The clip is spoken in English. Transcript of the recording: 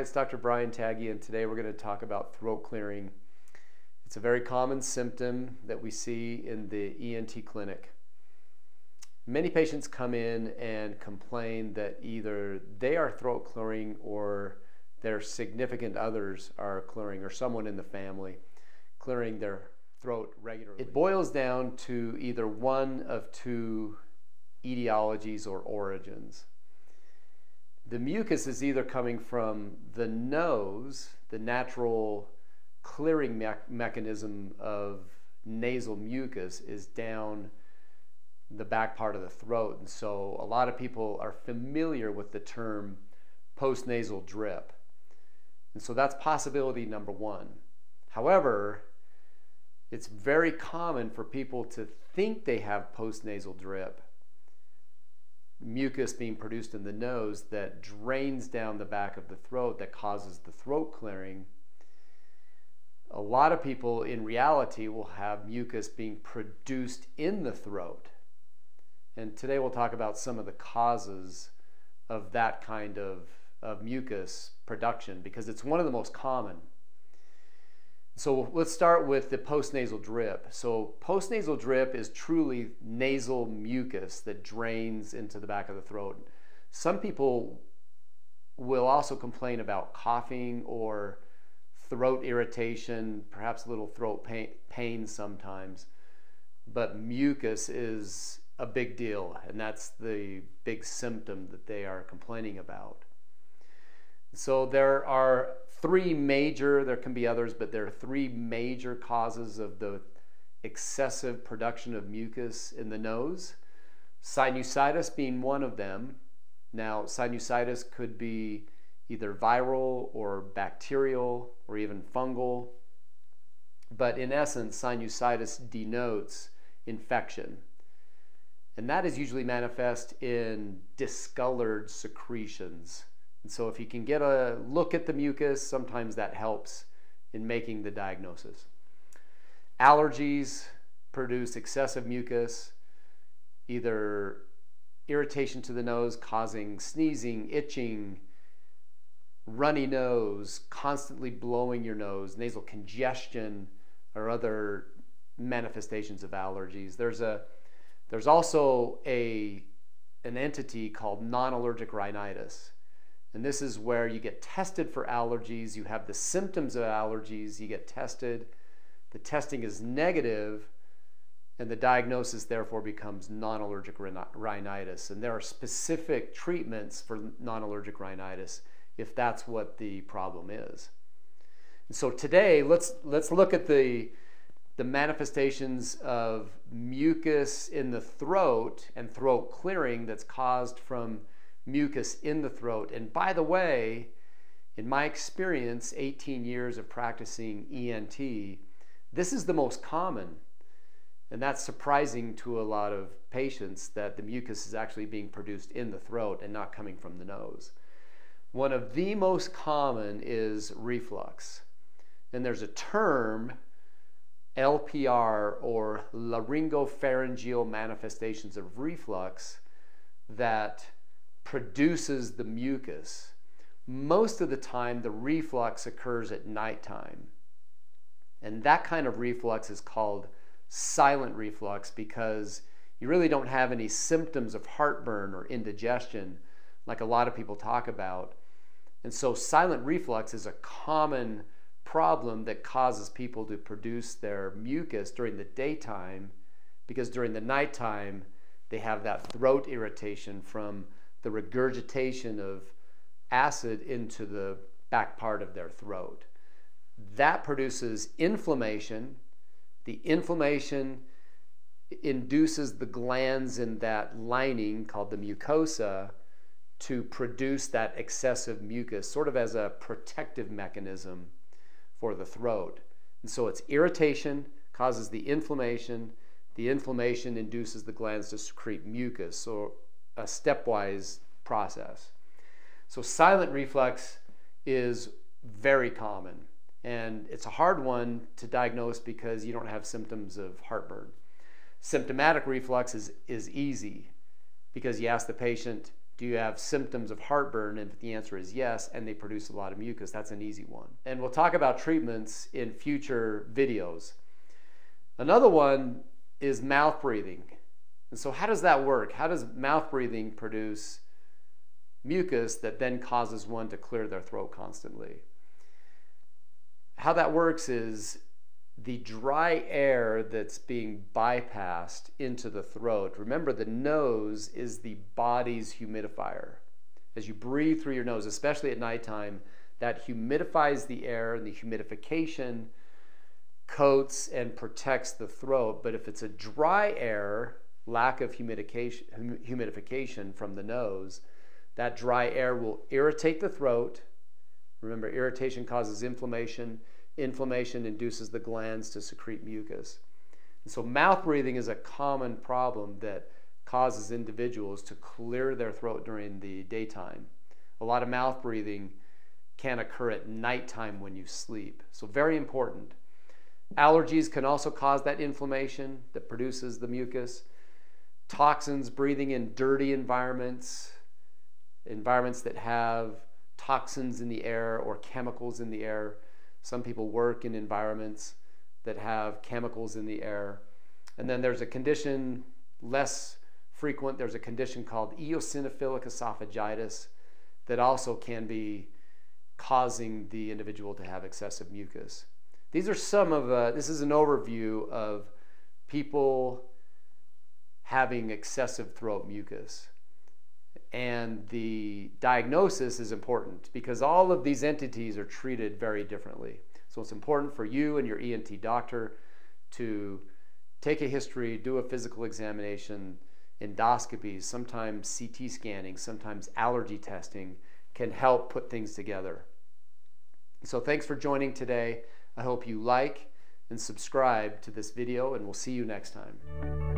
it's Dr. Brian Taggy, and today we're going to talk about throat clearing. It's a very common symptom that we see in the ENT clinic. Many patients come in and complain that either they are throat clearing or their significant others are clearing, or someone in the family clearing their throat regularly. It boils down to either one of two etiologies or origins. The mucus is either coming from the nose, the natural clearing mechanism of nasal mucus is down the back part of the throat. And so a lot of people are familiar with the term postnasal drip. And so that's possibility number one. However, it's very common for people to think they have postnasal drip, mucus being produced in the nose that drains down the back of the throat that causes the throat clearing. A lot of people in reality will have mucus being produced in the throat. And today we'll talk about some of the causes of that kind of mucus production, because it's one of the most common. So let's start with the postnasal drip. So postnasal drip is truly nasal mucus that drains into the back of the throat. Some people will also complain about coughing or throat irritation, perhaps a little throat pain sometimes. But mucus is a big deal, and that's the big symptom that they are complaining about. So there are three major, there can be others, but there are three major causes of the excessive production of mucus in the nose. Sinusitis being one of them. Now, sinusitis could be either viral or bacterial or even fungal, but in essence, sinusitis denotes infection. And that is usually manifest in discolored secretions. And so if you can get a look at the mucus, sometimes that helps in making the diagnosis. Allergies produce excessive mucus, either irritation to the nose causing sneezing, itching, runny nose, constantly blowing your nose, nasal congestion, or other manifestations of allergies. There's also an entity called non-allergic rhinitis. And this is where you get tested for allergies, you have the symptoms of allergies, you get tested, the testing is negative, and the diagnosis therefore becomes non-allergic rhinitis. And there are specific treatments for non-allergic rhinitis if that's what the problem is. And so today, let's look at the manifestations of mucus in the throat and throat clearing that's caused from mucus in the throat. And by the way, in my experience, 18 years of practicing ENT, this is the most common. And that's surprising to a lot of patients that the mucus is actually being produced in the throat and not coming from the nose. One of the most common is reflux. And there's a term, LPR, or laryngopharyngeal manifestations of reflux, that produces the mucus. Most of the time, the reflux occurs at nighttime. And that kind of reflux is called silent reflux because you really don't have any symptoms of heartburn or indigestion like a lot of people talk about. And so silent reflux is a common problem that causes people to produce their mucus during the daytime, because during the nighttime they have that throat irritation from the regurgitation of acid into the back part of their throat. That produces inflammation. The inflammation induces the glands in that lining called the mucosa to produce that excessive mucus, sort of as a protective mechanism for the throat. And so it's irritation causes the inflammation induces the glands to secrete mucus, so a stepwise process. So silent reflux is very common, and it's a hard one to diagnose because you don't have symptoms of heartburn. Symptomatic reflux is easy because you ask the patient, Do you have symptoms of heartburn? And if the answer is yes, and they produce a lot of mucus, that's an easy one. And we'll talk about treatments in future videos. Another one is mouth breathing. And so how does that work? How does mouth breathing produce mucus that then causes one to clear their throat constantly? How that works is the dry air that's being bypassed into the throat. Remember, the nose is the body's humidifier. As you breathe through your nose, especially at nighttime, that humidifies the air, and the humidification coats and protects the throat. But if it's a dry air, lack of humidification from the nose, that dry air will irritate the throat. Remember, irritation causes inflammation. Inflammation induces the glands to secrete mucus. And so mouth breathing is a common problem that causes individuals to clear their throat during the daytime. A lot of mouth breathing can occur at nighttime when you sleep. So very important. Allergies can also cause that inflammation that produces the mucus. Toxins, breathing in dirty environments, environments that have toxins in the air or chemicals in the air. Some people work in environments that have chemicals in the air. And then there's a condition, less frequent, there's a condition called eosinophilic esophagitis that also can be causing the individual to have excessive mucus. These are some of, this is an overview of people having excessive throat mucus. And the diagnosis is important because all of these entities are treated very differently. So it's important for you and your ENT doctor to take a history, do a physical examination, endoscopies, sometimes CT scanning, sometimes allergy testing can help put things together. So thanks for joining today. I hope you like and subscribe to this video, and we'll see you next time.